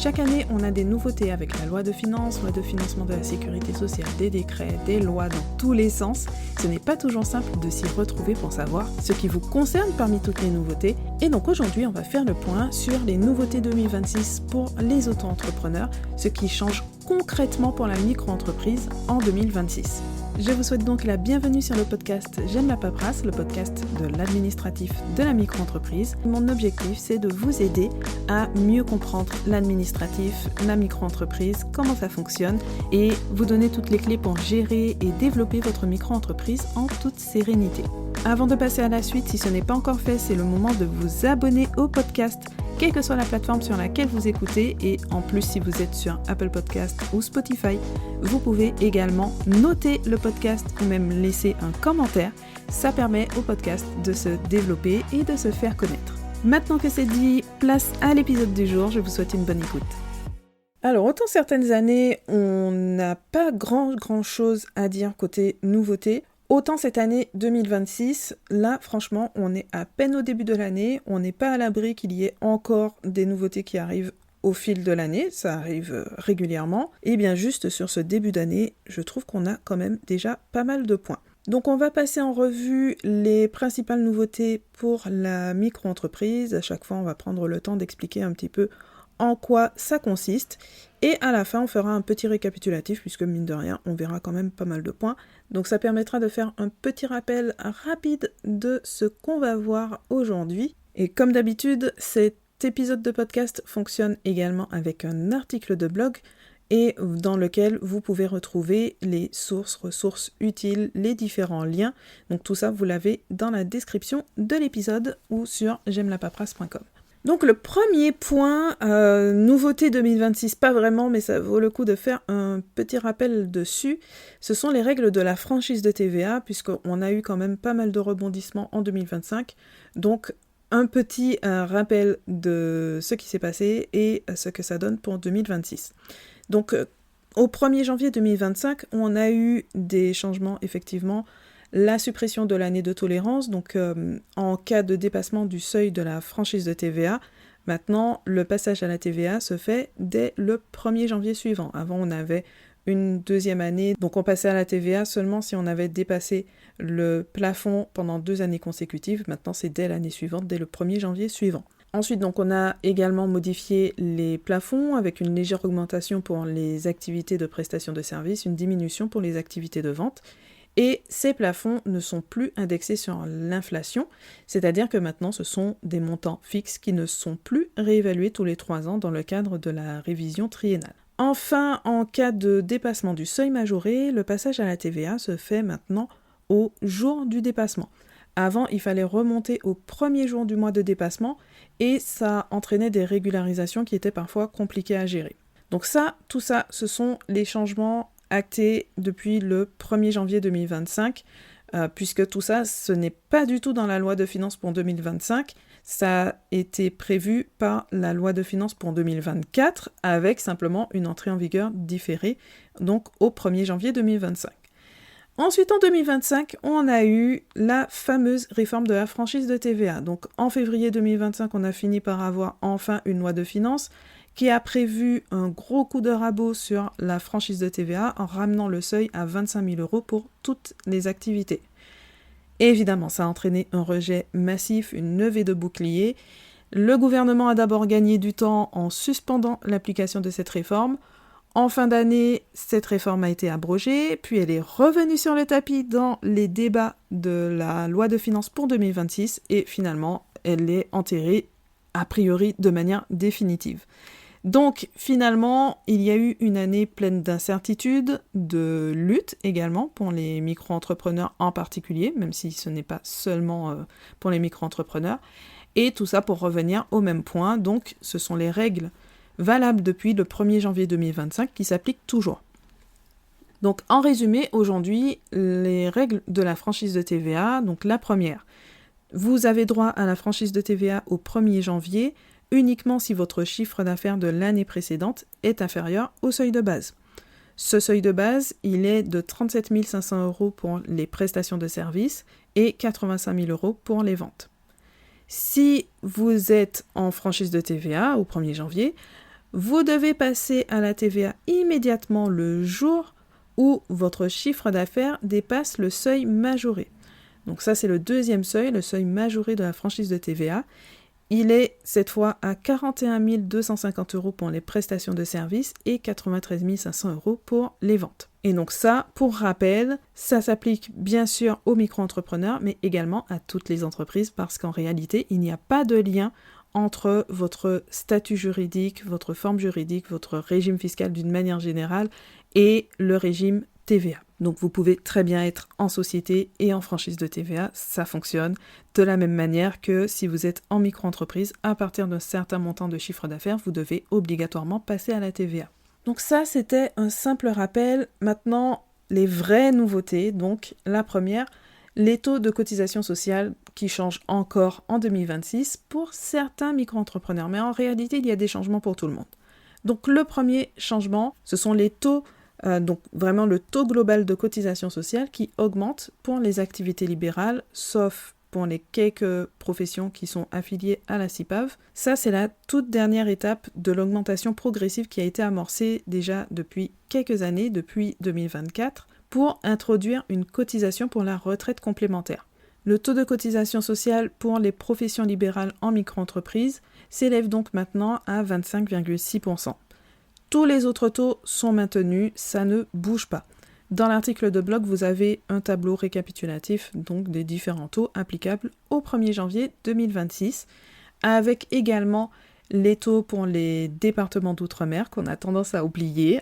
Chaque année, on a des nouveautés avec la loi de finances, loi de financement de la sécurité sociale, des décrets, des lois dans tous les sens. Ce n'est pas toujours simple de s'y retrouver pour savoir ce qui vous concerne parmi toutes les nouveautés. Et donc aujourd'hui, on va faire le point sur les nouveautés 2026 pour les auto-entrepreneurs, ce qui change concrètement pour la micro-entreprise en 2026. Je vous souhaite donc la bienvenue sur le podcast J'aime la paperasse, le podcast de l'administratif de la micro-entreprise. Mon objectif, c'est de vous aider à mieux comprendre l'administratif, la micro-entreprise, comment ça fonctionne et vous donner toutes les clés pour gérer et développer votre micro-entreprise en toute sérénité. Avant de passer à la suite, si ce n'est pas encore fait, c'est le moment de vous abonner au podcast, quelle que soit la plateforme sur laquelle vous écoutez. Et en plus, si vous êtes sur Apple Podcast ou Spotify, vous pouvez également noter le podcast ou même laisser un commentaire. Ça permet au podcast de se développer et de se faire connaître. Maintenant que c'est dit, place à l'épisode du jour. Je vous souhaite une bonne écoute. Alors, autant certaines années, on n'a pas grand chose à dire côté nouveauté, autant cette année 2026, là franchement on est à peine au début de l'année, on n'est pas à l'abri qu'il y ait encore des nouveautés qui arrivent au fil de l'année, ça arrive régulièrement, et bien juste sur ce début d'année, je trouve qu'on a quand même déjà pas mal de points. Donc on va passer en revue les principales nouveautés pour la micro-entreprise, à chaque fois on va prendre le temps d'expliquer un petit peu en quoi ça consiste. Et à la fin, on fera un petit récapitulatif, puisque mine de rien, on verra quand même pas mal de points. Donc ça permettra de faire un petit rappel rapide de ce qu'on va voir aujourd'hui. Et comme d'habitude, cet épisode de podcast fonctionne également avec un article de blog, et dans lequel vous pouvez retrouver les ressources utiles, les différents liens. Donc tout ça, vous l'avez dans la description de l'épisode ou sur j'aimelapaperasse.com. Donc le premier point, nouveauté 2026, pas vraiment, mais ça vaut le coup de faire un petit rappel dessus, ce sont les règles de la franchise de TVA, puisqu'on a eu quand même pas mal de rebondissements en 2025, donc un petit rappel de ce qui s'est passé et ce que ça donne pour 2026. Donc au 1er janvier 2025, on a eu des changements effectivement. La suppression de l'année de tolérance, donc en cas de dépassement du seuil de la franchise de TVA, maintenant le passage à la TVA se fait dès le 1er janvier suivant. Avant on avait une deuxième année, donc on passait à la TVA seulement si on avait dépassé le plafond pendant 2 années consécutives. Maintenant c'est dès l'année suivante, dès le 1er janvier suivant. Ensuite, donc, on a également modifié les plafonds avec une légère augmentation pour les activités de prestation de services, une diminution pour les activités de vente. Et ces plafonds ne sont plus indexés sur l'inflation, c'est-à-dire que maintenant ce sont des montants fixes qui ne sont plus réévalués tous les 3 ans dans le cadre de la révision triennale. Enfin, en cas de dépassement du seuil majoré, le passage à la TVA se fait maintenant au jour du dépassement. Avant, il fallait remonter au premier jour du mois de dépassement et ça entraînait des régularisations qui étaient parfois compliquées à gérer. Donc tout ça, ce sont les changements acté depuis le 1er janvier 2025, puisque tout ça, ce n'est pas du tout dans la loi de finances pour 2025, ça a été prévu par la loi de finances pour 2024, avec simplement une entrée en vigueur différée, donc au 1er janvier 2025. Ensuite, en 2025, on a eu la fameuse réforme de la franchise de TVA. Donc en février 2025, on a fini par avoir enfin une loi de finances qui a prévu un gros coup de rabot sur la franchise de TVA en ramenant le seuil à 25 000 € pour toutes les activités. Évidemment, ça a entraîné un rejet massif, une levée de boucliers. Le gouvernement a d'abord gagné du temps en suspendant l'application de cette réforme. En fin d'année, cette réforme a été abrogée, puis elle est revenue sur le tapis dans les débats de la loi de finances pour 2026 et finalement, elle est enterrée a priori de manière définitive. Donc finalement, il y a eu une année pleine d'incertitudes, de lutte également pour les micro-entrepreneurs en particulier, même si ce n'est pas seulement pour les micro-entrepreneurs, et tout ça pour revenir au même point. Donc ce sont les règles valables depuis le 1er janvier 2025 qui s'appliquent toujours. Donc en résumé, aujourd'hui, les règles de la franchise de TVA, donc la première, vous avez droit à la franchise de TVA au 1er janvier, uniquement si votre chiffre d'affaires de l'année précédente est inférieur au seuil de base. Ce seuil de base, il est de 37 500 € pour les prestations de services et 85 000 € pour les ventes. Si vous êtes en franchise de TVA au 1er janvier, vous devez passer à la TVA immédiatement le jour où votre chiffre d'affaires dépasse le seuil majoré. Donc ça, c'est le deuxième seuil, le seuil majoré de la franchise de TVA. Il est cette fois à 41 250 € pour les prestations de services et 93 500 € pour les ventes. Et donc ça, pour rappel, ça s'applique bien sûr aux micro-entrepreneurs, mais également à toutes les entreprises, parce qu'en réalité, il n'y a pas de lien entre votre statut juridique, votre forme juridique, votre régime fiscal d'une manière générale et le régime TVA. Donc vous pouvez très bien être en société et en franchise de TVA, ça fonctionne de la même manière que si vous êtes en micro-entreprise, à partir d'un certain montant de chiffre d'affaires, vous devez obligatoirement passer à la TVA. Donc ça, c'était un simple rappel. Maintenant, les vraies nouveautés. Donc la première, les taux de cotisation sociale qui changent encore en 2026 pour certains micro-entrepreneurs. Mais en réalité, il y a des changements pour tout le monde. Donc le premier changement, ce sont les taux, donc vraiment le taux global de cotisation sociale qui augmente pour les activités libérales, sauf pour les quelques professions qui sont affiliées à la CIPAV. Ça, c'est la toute dernière étape de l'augmentation progressive qui a été amorcée déjà depuis quelques années, depuis 2024, pour introduire une cotisation pour la retraite complémentaire. Le taux de cotisation sociale pour les professions libérales en micro-entreprise s'élève donc maintenant à 25,6%. Tous les autres taux sont maintenus, ça ne bouge pas. Dans l'article de blog, vous avez un tableau récapitulatif donc des différents taux applicables au 1er janvier 2026, avec également les taux pour les départements d'outre-mer qu'on a tendance à oublier.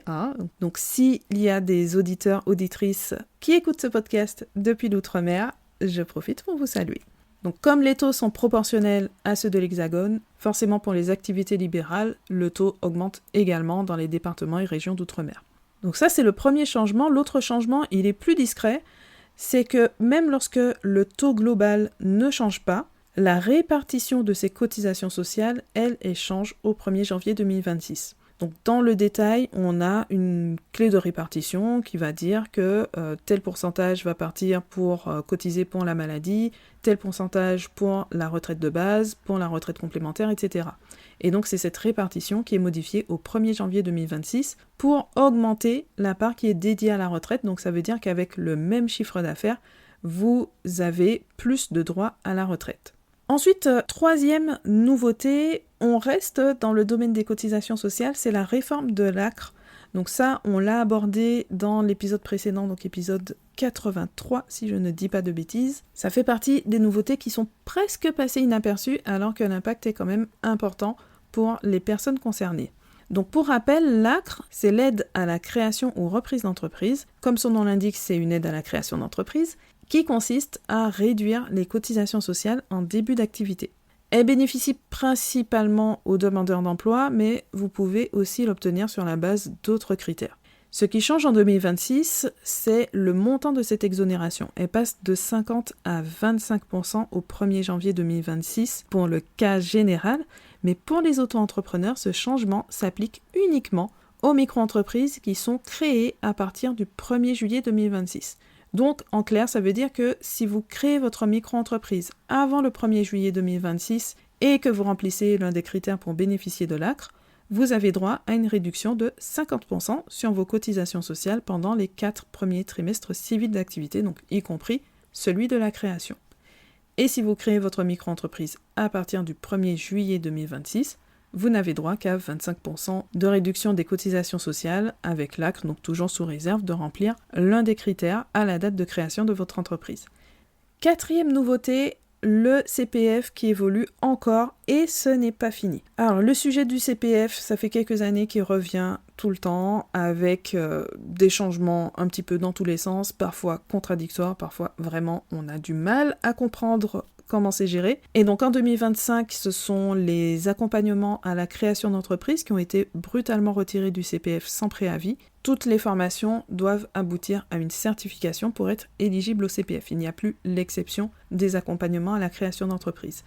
Donc s'il y a des auditeurs, auditrices qui écoutent ce podcast depuis l'outre-mer, je profite pour vous saluer. Donc comme les taux sont proportionnels à ceux de l'Hexagone, forcément pour les activités libérales, le taux augmente également dans les départements et régions d'outre-mer. Donc ça, c'est le premier changement. L'autre changement, il est plus discret, c'est que même lorsque le taux global ne change pas, la répartition de ces cotisations sociales, elle change au 1er janvier 2026. Donc dans le détail, on a une clé de répartition qui va dire que tel pourcentage va partir pour cotiser pour la maladie, tel pourcentage pour la retraite de base, pour la retraite complémentaire, etc. Et donc c'est cette répartition qui est modifiée au 1er janvier 2026 pour augmenter la part qui est dédiée à la retraite. Donc ça veut dire qu'avec le même chiffre d'affaires, vous avez plus de droits à la retraite. Ensuite, troisième nouveauté, on reste dans le domaine des cotisations sociales, c'est la réforme de l'ACRE. Donc ça, on l'a abordé dans l'épisode précédent, donc épisode 83, si je ne dis pas de bêtises. Ça fait partie des nouveautés qui sont presque passées inaperçues, alors que l'impact est quand même important pour les personnes concernées. Donc pour rappel, l'ACRE, c'est l'aide à la création ou reprise d'entreprise. Comme son nom l'indique, c'est une aide à la création d'entreprise, qui consiste à réduire les cotisations sociales en début d'activité. Elle bénéficie principalement aux demandeurs d'emploi, mais vous pouvez aussi l'obtenir sur la base d'autres critères. Ce qui change en 2026, c'est le montant de cette exonération. Elle passe de 50 à 25% au 1er janvier 2026 pour le cas général, mais pour les auto-entrepreneurs, ce changement s'applique uniquement aux micro-entreprises qui sont créées à partir du 1er juillet 2026. Donc, en clair, ça veut dire que si vous créez votre micro-entreprise avant le 1er juillet 2026 et que vous remplissez l'un des critères pour bénéficier de l'ACRE, vous avez droit à une réduction de 50% sur vos cotisations sociales pendant les 4 premiers trimestres civils d'activité, donc y compris celui de la création. Et si vous créez votre micro-entreprise à partir du 1er juillet 2026, vous n'avez droit qu'à 25% de réduction des cotisations sociales avec l'ACRE, donc toujours sous réserve de remplir l'un des critères à la date de création de votre entreprise. Quatrième nouveauté, le CPF qui évolue encore et ce n'est pas fini. Alors le sujet du CPF, ça fait quelques années qu'il revient tout le temps avec des changements un petit peu dans tous les sens, parfois contradictoires, parfois vraiment on a du mal à comprendre comment c'est géré. Et donc en 2025, ce sont les accompagnements à la création d'entreprises qui ont été brutalement retirés du CPF sans préavis. Toutes les formations doivent aboutir à une certification pour être éligibles au CPF. Il n'y a plus l'exception des accompagnements à la création d'entreprises.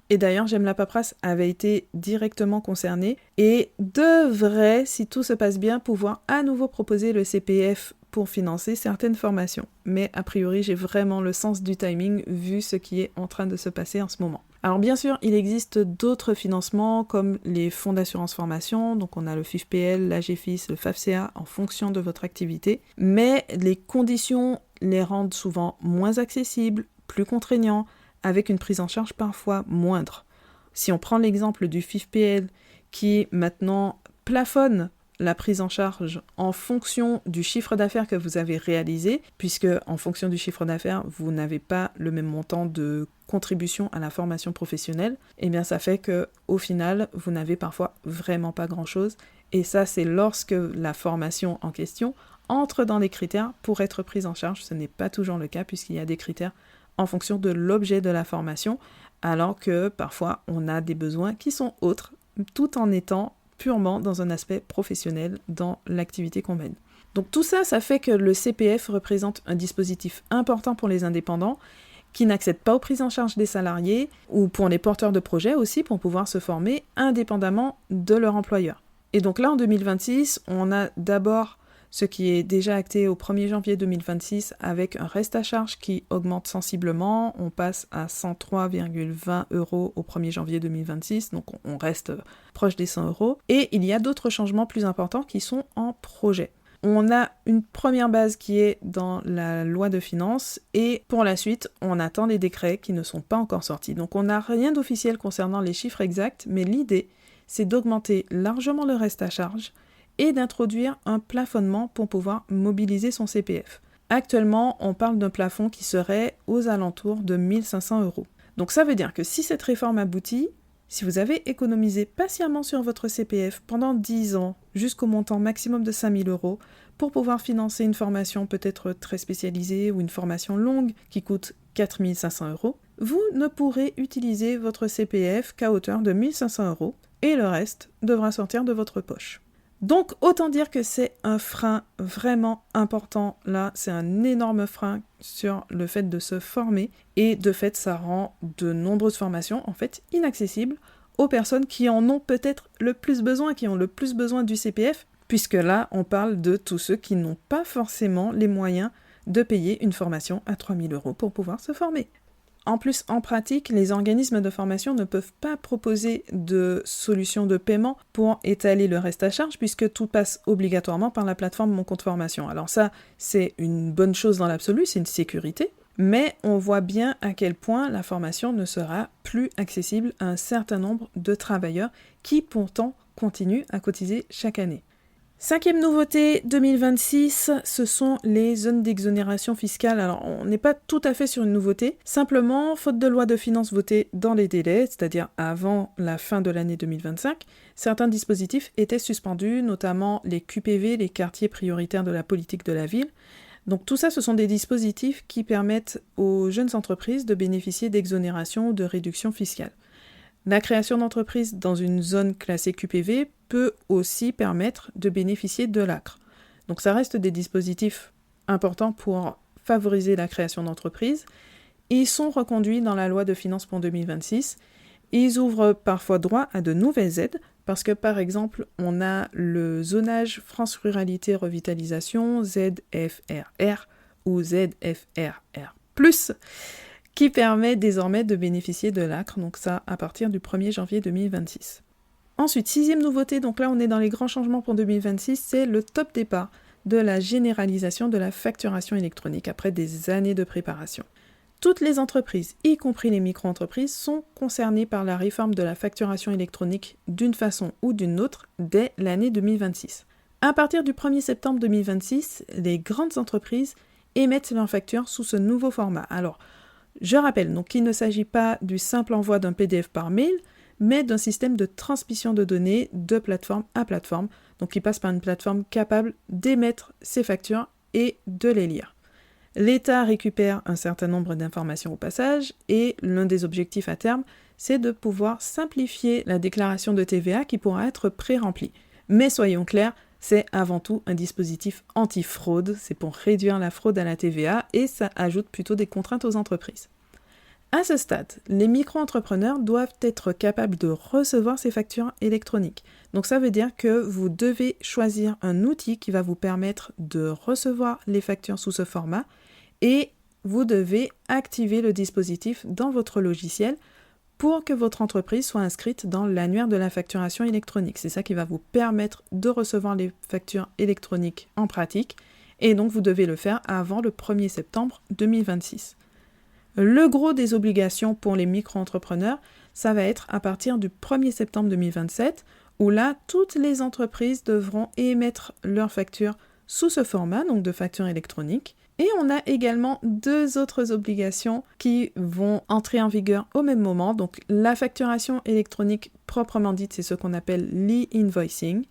Et d'ailleurs, J'aime la paperasse avait été directement concernée et devrait, si tout se passe bien, pouvoir à nouveau proposer le CPF pour financer certaines formations. Mais a priori, j'ai vraiment le sens du timing vu ce qui est en train de se passer en ce moment. Alors bien sûr, il existe d'autres financements comme les fonds d'assurance formation, donc on a le FIFPL, l'AGFIS, le FAFCA en fonction de votre activité, mais les conditions les rendent souvent moins accessibles, plus contraignants, avec une prise en charge parfois moindre. Si on prend l'exemple du FIFPL qui maintenant plafonne la prise en charge en fonction du chiffre d'affaires que vous avez réalisé, puisque en fonction du chiffre d'affaires, vous n'avez pas le même montant de contribution à la formation professionnelle, et bien ça fait que au final, vous n'avez parfois vraiment pas grand-chose, et ça c'est lorsque la formation en question entre dans les critères pour être prise en charge. Ce n'est pas toujours le cas puisqu'il y a des critères en fonction de l'objet de la formation, alors que parfois on a des besoins qui sont autres, tout en étant purement dans un aspect professionnel dans l'activité qu'on mène. Donc tout ça, ça fait que le CPF représente un dispositif important pour les indépendants qui n'accèdent pas aux prises en charge des salariés ou pour les porteurs de projets aussi pour pouvoir se former indépendamment de leur employeur. Et donc là, en 2026, on a d'abord ce qui est déjà acté au 1er janvier 2026 avec un reste à charge qui augmente sensiblement. On passe à 103,20 € au 1er janvier 2026, donc on reste proche des 100 €. Et il y a d'autres changements plus importants qui sont en projet. On a une première base qui est dans la loi de finances et pour la suite, on attend les décrets qui ne sont pas encore sortis. Donc on n'a rien d'officiel concernant les chiffres exacts, mais l'idée, c'est d'augmenter largement le reste à charge et d'introduire un plafonnement pour pouvoir mobiliser son CPF. Actuellement, on parle d'un plafond qui serait aux alentours de 1 500 €. Donc ça veut dire que si cette réforme aboutit, si vous avez économisé patiemment sur votre CPF pendant 10 ans, jusqu'au montant maximum de 5 000 € pour pouvoir financer une formation peut-être très spécialisée ou une formation longue qui coûte 4 500 €, vous ne pourrez utiliser votre CPF qu'à hauteur de 1 500 € et le reste devra sortir de votre poche. Donc, autant dire que c'est un frein vraiment important. Là, c'est un énorme frein sur le fait de se former. Et de fait, ça rend de nombreuses formations, en fait, inaccessibles aux personnes qui en ont peut-être le plus besoin, qui ont le plus besoin du CPF, puisque là, on parle de tous ceux qui n'ont pas forcément les moyens de payer une formation à 3 000 € pour pouvoir se former. En plus, en pratique, les organismes de formation ne peuvent pas proposer de solution de paiement pour étaler le reste à charge puisque tout passe obligatoirement par la plateforme Mon Compte Formation. Alors ça, c'est une bonne chose dans l'absolu, c'est une sécurité, mais on voit bien à quel point la formation ne sera plus accessible à un certain nombre de travailleurs qui pourtant continuent à cotiser chaque année. 5e nouveauté 2026, ce sont les zones d'exonération fiscale. Alors, on n'est pas tout à fait sur une nouveauté. Simplement, faute de loi de finances votée dans les délais, c'est-à-dire avant la fin de l'année 2025, certains dispositifs étaient suspendus, notamment les QPV, les quartiers prioritaires de la politique de la ville. Donc tout ça, ce sont des dispositifs qui permettent aux jeunes entreprises de bénéficier d'exonération ou de réduction fiscale. La création d'entreprises dans une zone classée QPV peut aussi permettre de bénéficier de l'ACRE. Donc ça reste des dispositifs importants pour favoriser la création d'entreprises. Ils sont reconduits dans la loi de finances pour 2026. Ils ouvrent parfois droit à de nouvelles aides parce que par exemple, on a le zonage France Ruralité Revitalisation ZFRR ou ZFRR+, qui permet désormais de bénéficier de l'ACRE, donc ça à partir du 1er janvier 2026. Ensuite, 6e nouveauté, donc là on est dans les grands changements pour 2026, c'est le top départ de la généralisation de la facturation électronique après des années de préparation. Toutes les entreprises, y compris les micro-entreprises, sont concernées par la réforme de la facturation électronique d'une façon ou d'une autre dès l'année 2026. À partir du 1er septembre 2026, les grandes entreprises émettent leurs factures sous ce nouveau format. Alors, je rappelle donc qu'il ne s'agit pas du simple envoi d'un PDF par mail, mais d'un système de transmission de données de plateforme à plateforme, donc qui passe par une plateforme capable d'émettre ces factures et de les lire. L'État récupère un certain nombre d'informations au passage, et l'un des objectifs à terme, c'est de pouvoir simplifier la déclaration de TVA qui pourra être pré-remplie. Mais soyons clairs, c'est avant tout un dispositif anti-fraude, c'est pour réduire la fraude à la TVA et ça ajoute plutôt des contraintes aux entreprises. À ce stade, les micro-entrepreneurs doivent être capables de recevoir ces factures électroniques. Donc ça veut dire que vous devez choisir un outil qui va vous permettre de recevoir les factures sous ce format et vous devez activer le dispositif dans votre logiciel pour que votre entreprise soit inscrite dans l'annuaire de la facturation électronique. C'est ça qui va vous permettre de recevoir les factures électroniques en pratique et donc vous devez le faire avant le 1er septembre 2026. Le gros des obligations pour les micro-entrepreneurs, ça va être à partir du 1er septembre 2027 où là, toutes les entreprises devront émettre leurs factures sous ce format, donc de facture électronique. Et on a également 2 autres obligations qui vont entrer en vigueur au même moment. Donc la facturation électronique proprement dite, c'est ce qu'on appelle l'e-invoicing.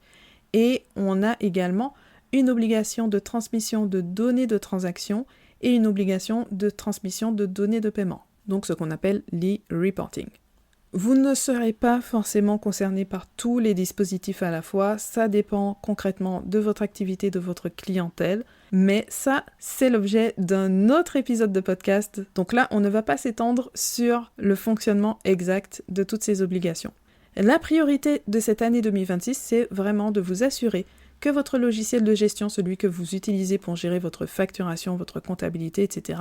Et on a également une obligation de transmission de données de transaction et une obligation de transmission de données de paiement. Donc ce qu'on appelle l'e-reporting. Vous ne serez pas forcément concerné par tous les dispositifs à la fois, ça dépend concrètement de votre activité, de votre clientèle, mais ça, c'est l'objet d'un autre épisode de podcast. Donc là, on ne va pas s'étendre sur le fonctionnement exact de toutes ces obligations. La priorité de cette année 2026, c'est vraiment de vous assurer que votre logiciel de gestion, celui que vous utilisez pour gérer votre facturation, votre comptabilité, etc.,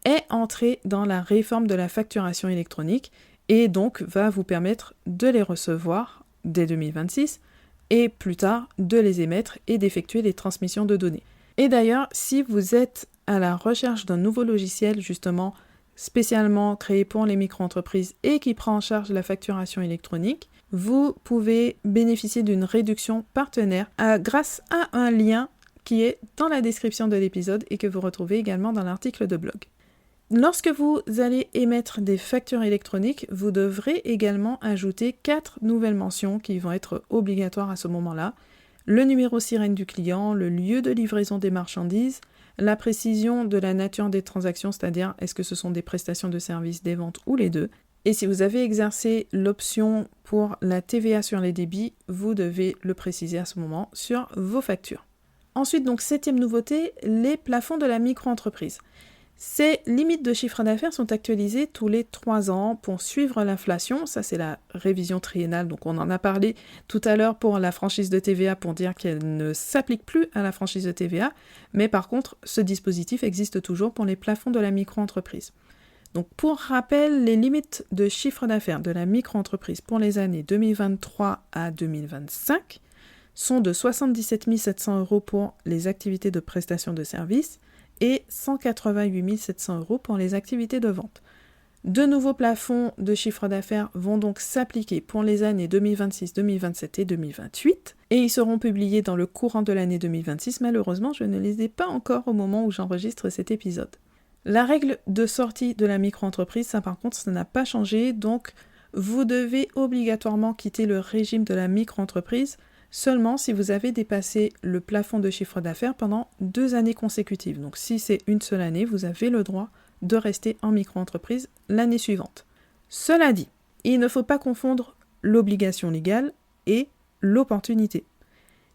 est entré dans la réforme de la facturation électronique et donc va vous permettre de les recevoir dès 2026 et plus tard de les émettre et d'effectuer les transmissions de données. Et d'ailleurs, si vous êtes à la recherche d'un nouveau logiciel justement spécialement créé pour les micro-entreprises et qui prend en charge la facturation électronique, vous pouvez bénéficier d'une réduction partenaire grâce à un lien qui est dans la description de l'épisode et que vous retrouvez également dans l'article de blog. Lorsque vous allez émettre des factures électroniques, vous devrez également ajouter 4 nouvelles mentions qui vont être obligatoires à ce moment-là. Le numéro sirène du client, le lieu de livraison des marchandises, la précision de la nature des transactions, c'est-à-dire est-ce que ce sont des prestations de services, des ventes ou les deux. Et si vous avez exercé l'option pour la TVA sur les débits, vous devez le préciser à ce moment sur vos factures. Ensuite, donc 7e nouveauté, les plafonds de la micro-entreprise. Ces limites de chiffre d'affaires sont actualisées tous les 3 ans pour suivre l'inflation. Ça, c'est la révision triennale. Donc, on en a parlé tout à l'heure pour la franchise de TVA pour dire qu'elle ne s'applique plus à la franchise de TVA. Mais par contre, ce dispositif existe toujours pour les plafonds de la micro-entreprise. Donc, pour rappel, les limites de chiffre d'affaires de la micro-entreprise pour les années 2023 à 2025 sont de 77 700 € pour les activités de prestation de services et 188 700 € pour les activités de vente. De nouveaux plafonds de chiffre d'affaires vont donc s'appliquer pour les années 2026, 2027 et 2028 et ils seront publiés dans le courant de l'année 2026. Malheureusement, je ne les ai pas encore au moment où j'enregistre cet épisode. La règle de sortie de la micro-entreprise, ça par contre, ça n'a pas changé, donc vous devez obligatoirement quitter le régime de la micro-entreprise seulement si vous avez dépassé le plafond de chiffre d'affaires pendant 2 années consécutives. Donc si c'est une seule année, vous avez le droit de rester en micro-entreprise l'année suivante. Cela dit, il ne faut pas confondre l'obligation légale et l'opportunité.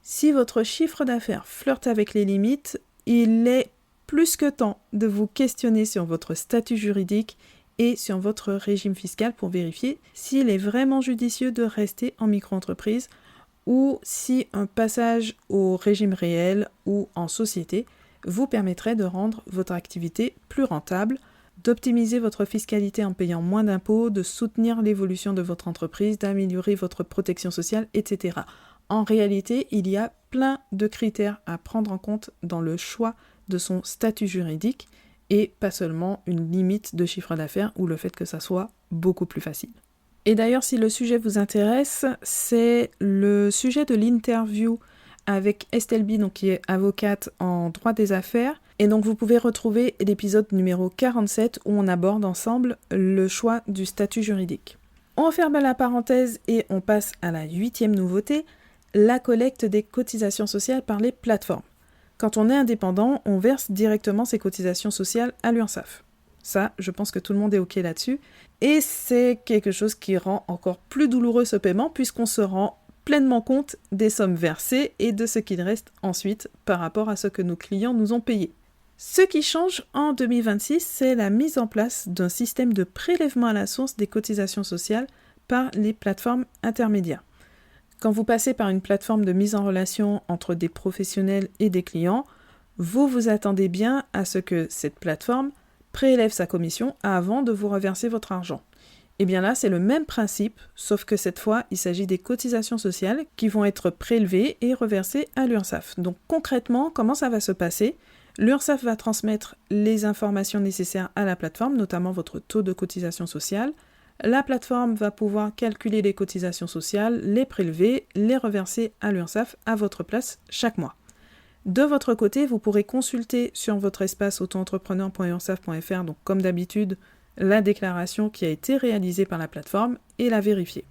Si votre chiffre d'affaires flirte avec les limites, il est plus que temps de vous questionner sur votre statut juridique et sur votre régime fiscal pour vérifier s'il est vraiment judicieux de rester en micro-entreprise ou si un passage au régime réel ou en société vous permettrait de rendre votre activité plus rentable, d'optimiser votre fiscalité en payant moins d'impôts, de soutenir l'évolution de votre entreprise, d'améliorer votre protection sociale, etc. En réalité, il y a plein de critères à prendre en compte dans le choix de son statut juridique et pas seulement une limite de chiffre d'affaires ou le fait que ça soit beaucoup plus facile. Et d'ailleurs, si le sujet vous intéresse, c'est le sujet de l'interview avec Estelle B, donc qui est avocate en droit des affaires. Et donc vous pouvez retrouver l'épisode numéro 47 où on aborde ensemble le choix du statut juridique. On ferme la parenthèse et on passe à la 8e nouveauté, la collecte des cotisations sociales par les plateformes. Quand on est indépendant, on verse directement ses cotisations sociales à l'URSSAF. Ça, je pense que tout le monde est OK là-dessus. Et c'est quelque chose qui rend encore plus douloureux ce paiement puisqu'on se rend pleinement compte des sommes versées et de ce qu'il reste ensuite par rapport à ce que nos clients nous ont payé. Ce qui change en 2026, c'est la mise en place d'un système de prélèvement à la source des cotisations sociales par les plateformes intermédiaires. Quand vous passez par une plateforme de mise en relation entre des professionnels et des clients, vous vous attendez bien à ce que cette plateforme prélève sa commission avant de vous reverser votre argent. Eh bien là, c'est le même principe, sauf que cette fois, il s'agit des cotisations sociales qui vont être prélevées et reversées à l'URSSAF. Donc concrètement, comment ça va se passer ? L'URSSAF va transmettre les informations nécessaires à la plateforme, notamment votre taux de cotisation sociale. La plateforme va pouvoir calculer les cotisations sociales, les prélever, les reverser à l'URSSAF à votre place chaque mois. De votre côté, vous pourrez consulter sur votre espace auto-entrepreneur.ursaf.fr, donc comme d'habitude, la déclaration qui a été réalisée par la plateforme et la vérifier.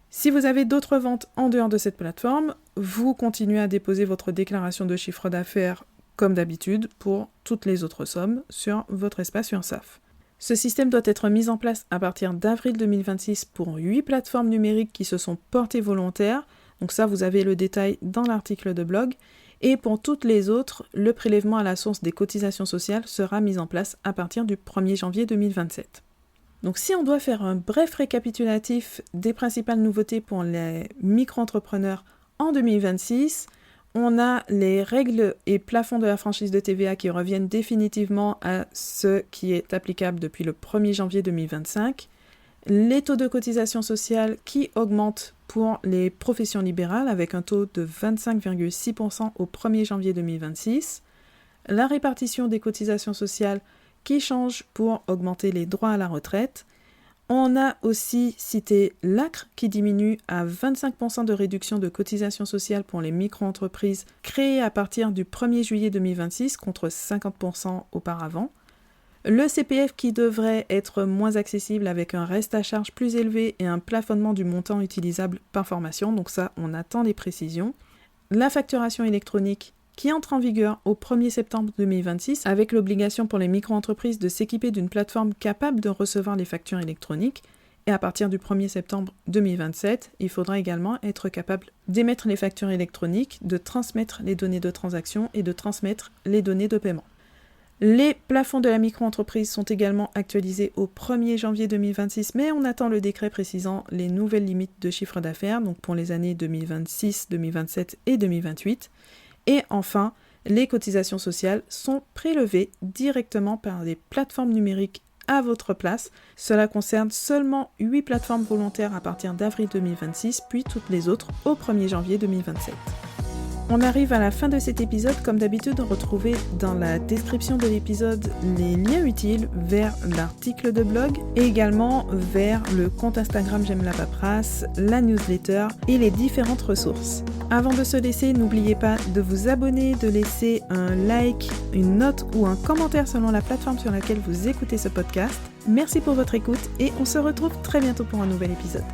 Si vous avez d'autres ventes en dehors de cette plateforme, vous continuez à déposer votre déclaration de chiffre d'affaires comme d'habitude pour toutes les autres sommes sur votre espace URSSAF. Ce système doit être mis en place à partir d'avril 2026 pour 8 plateformes numériques qui se sont portées volontaires. Donc ça, vous avez le détail dans l'article de blog. Et pour toutes les autres, le prélèvement à la source des cotisations sociales sera mis en place à partir du 1er janvier 2027. Donc si on doit faire un bref récapitulatif des principales nouveautés pour les micro-entrepreneurs en 2026, on a les règles et plafonds de la franchise de TVA qui reviennent définitivement à ce qui est applicable depuis le 1er janvier 2025, les taux de cotisation sociale qui augmentent pour les professions libérales avec un taux de 25,6% au 1er janvier 2026, la répartition des cotisations sociales qui change pour augmenter les droits à la retraite. On a aussi cité l'ACRE qui diminue à 25% de réduction de cotisation sociale pour les micro-entreprises créées à partir du 1er juillet 2026 contre 50% auparavant. Le CPF qui devrait être moins accessible avec un reste à charge plus élevé et un plafonnement du montant utilisable par formation, donc ça on attend les précisions. La facturation électronique qui entre en vigueur au 1er septembre 2026 avec l'obligation pour les micro-entreprises de s'équiper d'une plateforme capable de recevoir les factures électroniques. Et à partir du 1er septembre 2027, il faudra également être capable d'émettre les factures électroniques, de transmettre les données de transaction et de transmettre les données de paiement. Les plafonds de la micro-entreprise sont également actualisés au 1er janvier 2026, mais on attend le décret précisant les nouvelles limites de chiffre d'affaires, donc pour les années 2026, 2027 et 2028. Et enfin, les cotisations sociales sont prélevées directement par des plateformes numériques à votre place. Cela concerne seulement 8 plateformes volontaires à partir d'avril 2026, puis toutes les autres au 1er janvier 2027. On arrive à la fin de cet épisode. Comme d'habitude, retrouvez dans la description de l'épisode les liens utiles vers l'article de blog et également vers le compte Instagram J'aime la paperasse, la newsletter et les différentes ressources. Avant de se laisser, n'oubliez pas de vous abonner, de laisser un like, une note ou un commentaire selon la plateforme sur laquelle vous écoutez ce podcast. Merci pour votre écoute et on se retrouve très bientôt pour un nouvel épisode.